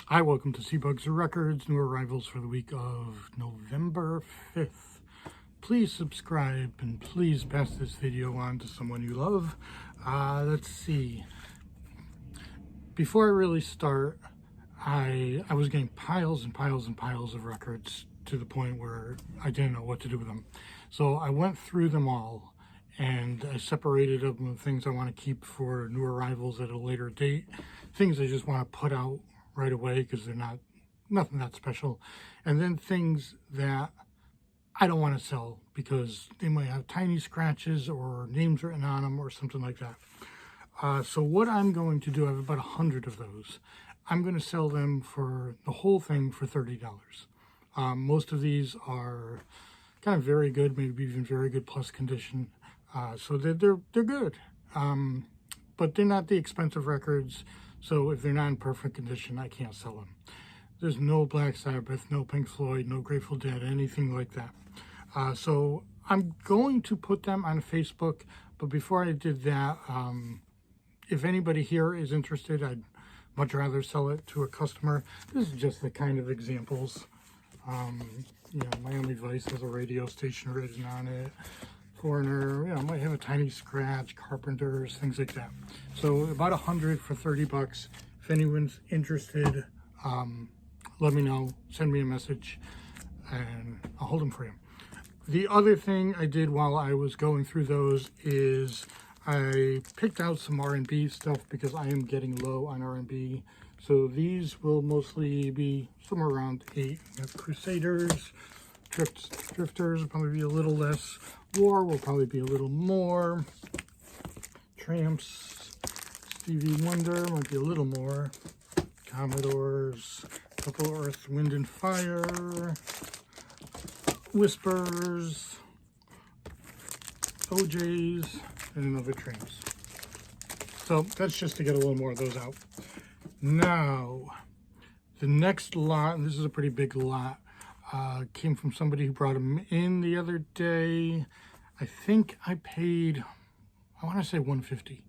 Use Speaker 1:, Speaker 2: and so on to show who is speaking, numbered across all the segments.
Speaker 1: Hi, welcome to CBug's Records, new arrivals for the week of November 5th. Please subscribe and please pass this video on to someone you love. Let's see. Before I really start, I was getting piles and piles and piles of records to the point where I didn't know what to do with them. So I went through them all and I separated them with things I want to keep for new arrivals at a later date, things I just want to put out right away because they're nothing that special, and then things that I don't want to sell because they might have tiny scratches or names written on them or something like that. So what I'm going to do, I have about 100 of those. I'm going to sell them for the whole thing for $30. Most of these are kind of very good, maybe even very good plus condition. So they're good, but they're not the expensive records. So if they're not in perfect condition, I can't sell them. There's no Black Sabbath, no Pink Floyd, no Grateful Dead, anything like that. So I'm going to put them on Facebook, but before I did that, if anybody here is interested, I'd much rather sell it to a customer. This is just the kind of examples. Miami Vice has a radio station written on it. Corner, might have a tiny scratch, Carpenters, things like that. So about 100 for $30. If anyone's interested, let me know, send me a message, and I'll hold them for you. The other thing I did while I was going through those is I picked out some R&B stuff because I am getting low on R&B. So these will mostly be somewhere around 8. We have Crusaders, Drifters will probably be a little less. War will probably be a little more. Tramps, Stevie Wonder might be a little more. Commodores, a couple Earth, Wind and Fire, Whispers, OJs, and another Tramps. So that's just to get a little more of those out. Now, the next lot, and this is a pretty big lot, came from somebody who brought them in the other day. I think I paid, I want to say $150.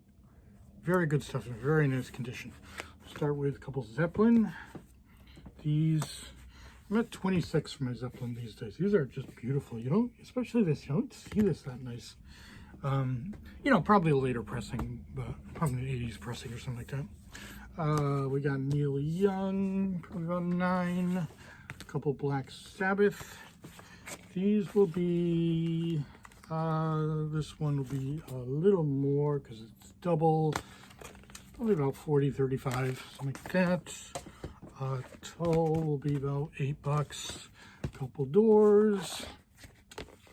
Speaker 1: Very good stuff, in very nice condition. Start with a couple Zeppelin. These, I'm at 26 for my Zeppelin these days. These are just beautiful. Especially this, you don't see this that nice. Probably a later pressing, but probably an 80s pressing or something like that. We got Neil Young, probably about 9. A couple Black Sabbath. These will be, this one will be a little more because it's double, probably about 40, 35, something like that. Toe will be about $8. A couple Doors,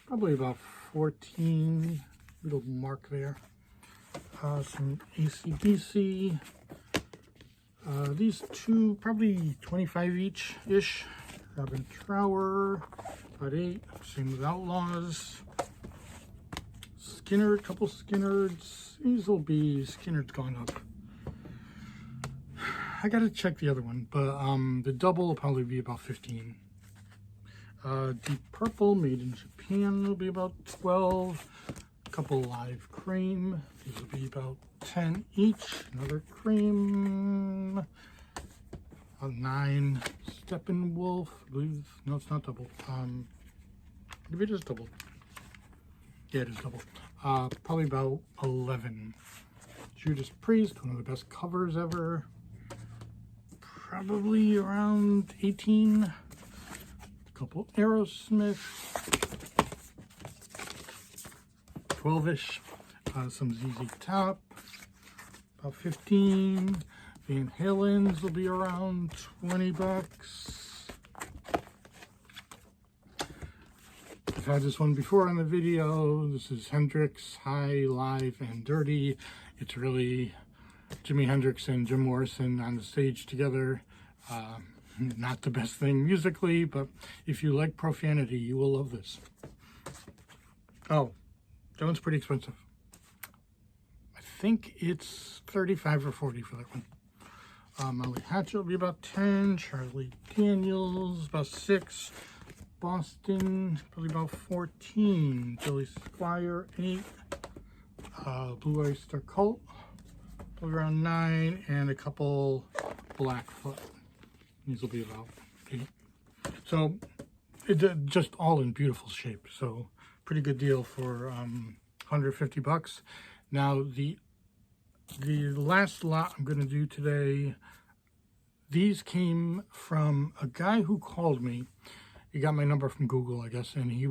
Speaker 1: probably about 14, little mark there. Some AC/DC. These two, probably 25 each-ish. Robin Trower, about 8. Same with Outlaws. Skinner, a couple Skinnards. These will be, Skinnard's gone up. I gotta check the other one, but the double will probably be about 15. Deep Purple, made in Japan, will be about 12. A couple Live Cream. These will be about 10 each. Another Cream. 9. Steppenwolf, I believe. No, it's not double. Maybe it is double. Yeah, it is double. Probably about 11. Judas Priest, one of the best covers ever. Probably around 18. A couple Aerosmith. 12-ish. Some ZZ Top. About 15. Van Halen's will be around $20. I've had this one before on the video. This is Hendrix, High, Live, and Dirty. It's really Jimi Hendrix and Jim Morrison on the stage together. Not the best thing musically, but if you like profanity, you will love this. Oh, that one's pretty expensive. I think it's 35 or 40 for that one. Molly Hatchet will be about 10. Charlie Daniels, about 6. Boston, probably about 14. Billy Squire, 8. Blue Oyster Cult, probably around 9. And a couple Blackfoot. These will be about 8. So just all in beautiful shape. So pretty good deal for $150. Now the last lot I'm going to do today, these came from a guy who called me. He got my number from Google, I guess, and he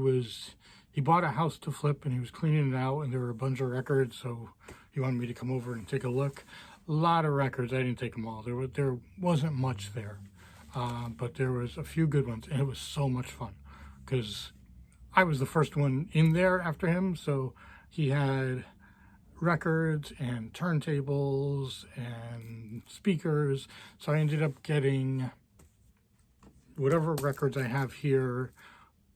Speaker 1: bought a house to flip and he was cleaning it out, and there were a bunch of records, so he wanted me to come over and take a look. A lot of records. I didn't take them all. There wasn't much there, but there was a few good ones, and it was so much fun because I was the first one in there after him, so he had records and turntables and speakers, so I ended up getting whatever records I have here,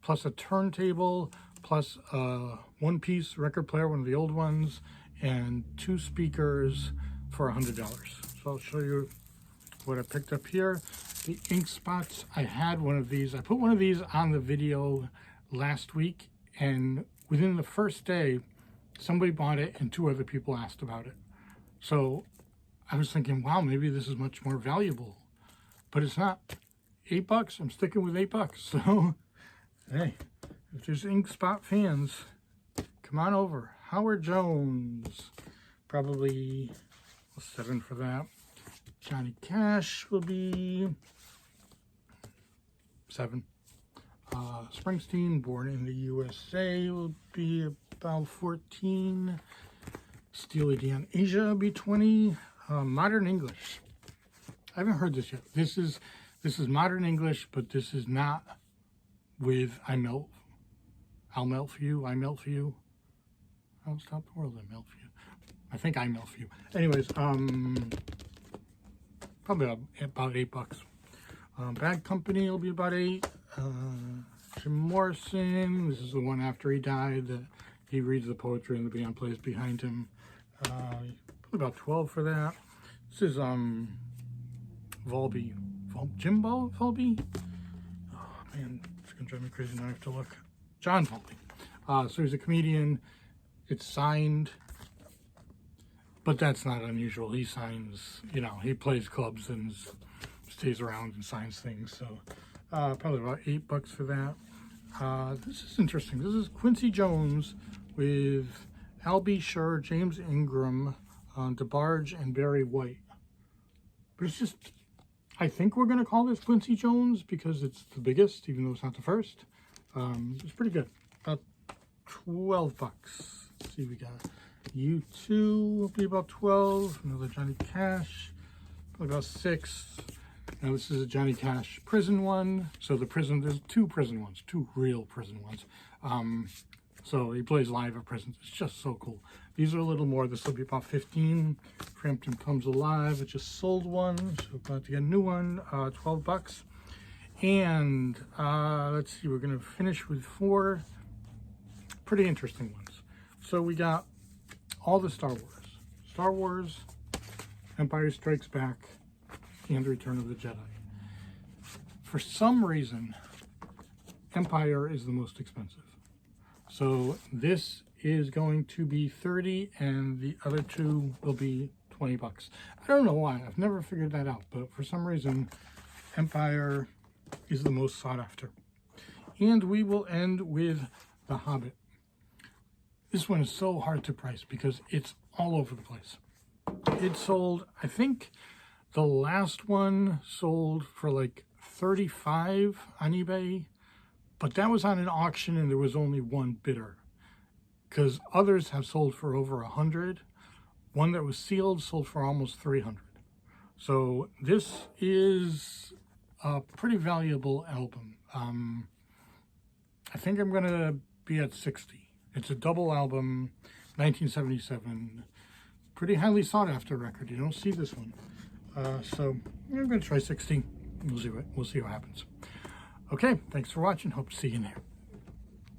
Speaker 1: plus a turntable, plus a one-piece record player, one of the old ones, and 2 speakers for $100. So I'll show you what I picked up here. The ink spots, I had one of these. I put one of these on the video last week, and within the first day, somebody bought it and 2 other people asked about it. So I was thinking, wow, maybe this is much more valuable, but it's not. $8, I'm sticking with $8. So, hey, if there's ink spot fans, come on over. Howard Jones, probably 7 for that. Johnny Cash will be 7. Springsteen, Born in the USA, will be about 14. Steely Dan Asia will be 20. Modern English. I haven't heard this yet. This is Modern English, but this is not with I'll melt for you, I melt for you. I'll stop the world, I melt for you. I think I melt for you. Anyways, probably about $8. Bad Company will be about 8. Jim Morrison, this is the one after he died. He reads the poetry and the band plays behind him. Probably about 12 for that. This is Volby. Jim Volby? Oh man, it's gonna drive me crazy now. I have to look. John Volby. So he's a comedian. It's signed, but that's not unusual. He signs, he plays clubs and stays around and signs things. So probably about $8 for that. This is interesting. This is Quincy Jones with Albie Sher, James Ingram, DeBarge, and Barry White. But it's just, I think we're going to call this Quincy Jones because it's the biggest, even though it's not the first. It's pretty good. About $12. Let's see, we got U2 will be about 12. Another Johnny Cash, probably about 6. Now this is a Johnny Cash prison one. So there's 2 prison ones, 2 real prison ones. So he plays live at prisons. It's just so cool. These are a little more. This will be about 15. Frampton Comes Alive. I just sold one, so glad to get a new one. $12. And let's see, we're gonna finish with 4 pretty interesting ones. So we got all the Star Wars, Empire Strikes Back, and Return of the Jedi. For some reason, Empire is the most expensive. So this is going to be 30 and the other 2 will be $20. I don't know why. I've never figured that out, but for some reason, Empire is the most sought after. And we will end with The Hobbit. This one is so hard to price because it's all over the place. It sold, I think the last one sold for like $35 on eBay, but that was on an auction and there was only 1 bidder, because others have sold for over 100. One that was sealed sold for almost 300. So this is a pretty valuable album. I think I'm gonna be at 60. It's a double album, 1977. Pretty highly sought after record. You don't see this one. So I'm gonna try 60. We'll see what happens. Okay, thanks for watching. Hope to see you in there.